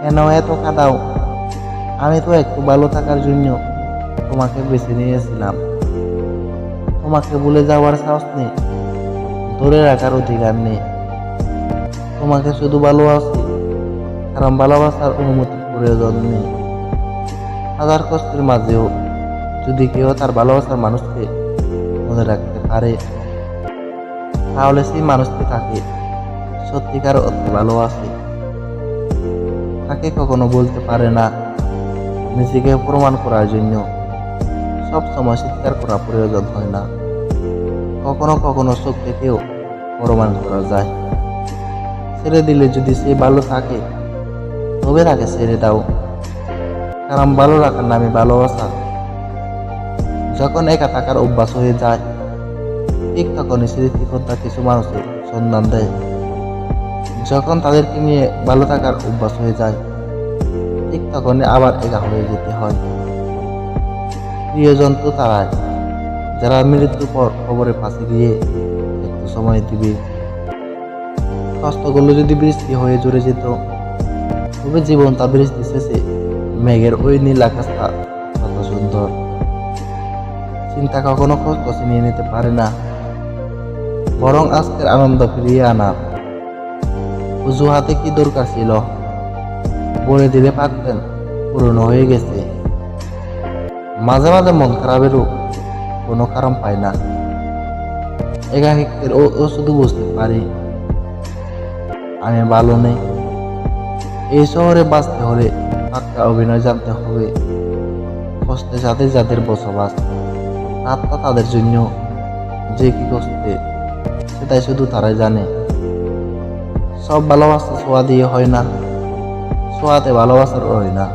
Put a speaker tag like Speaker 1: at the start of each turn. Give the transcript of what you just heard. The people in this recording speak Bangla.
Speaker 1: কেন এত কাঁদাও? আমি তো একটু ভালো থাকার জন্য তোমাকে বেছে নিয়েছিলাম। তোমাকে ভুলে যাওয়ার সাহস নেই, ধরে রাখার অধিকার নেই। তোমাকে শুধু ভালোবাসি কারণ ভালোবাসার অনুমতির প্রয়োজন নেই। হাজার কষ্টের মাঝেও যদি কেউ তার ভালোবাসার মানুষকে মনে রাখতে পারে, তাহলে সেই মানুষটি তাকে সত্যিকার অর্থে ভালোবাসে। তাকে কখনো বলতে পারে না। নিজেকে প্রমাণ করার জন্য সব সময় স্বীকার করা প্রয়োজন হয় না। কখনো কখনো চোখ থেকেও প্রমাণ করা যায়। ছেড়ে দিলে যদি সে ভালো থাকে, তবে তাকে ছেড়ে দাও, কারণ ভালো রাখার নামে ভালোবাসা। যখন একা থাকার অভ্যাস হয়ে যায়, ঠিক তখনই স্মৃতিকর্তা কিছু মানুষের সন্ধান দেয়। যখন তাদেরকে নিয়ে ভালো থাকার অভ্যাস হয়ে যায়, ঠিক তখনই আবার একা হয়ে যেতে হয়। প্রিয়জন তো তারাই যারা মৃত্যুর পর কবরের পাশে গিয়ে একটু সময় দিবে। কষ্টগুলো যদি বৃষ্টি হয়ে জুড়ে যেত, তবে জীবনটা বৃষ্টি শেষে মেঘের ওই নীল আকাশটা কত সুন্দর। চিন্তা কখনো কষ্ট ছিনিয়ে নিতে পারে না, বরং আজকের আনন্দ ফিরিয়ে আনা। অজুহাতে কি দরকার ছিল? বলে দিলে পারতেন পুরনো হয়ে গেছে। মাঝে মাঝে মন খারাপেরও কোনো কারণ পায় না। একাকিত্বের ও শুধু বুঝতে পারি আমি ভালো নেই। এই শহরে বাঁচতে হলে পাক্কা অভিনয় জানতে হবে। কষ্টে যাদের যাদের বসবাস, রাতটা তাদের জন্য যে কি কষ্টে, সেটাই শুধু তারাই জানে। সব ভালোবাসা ছোঁয়া দিয়ে হয় না, ছোঁয়াতে ভালোবাসার হয় না।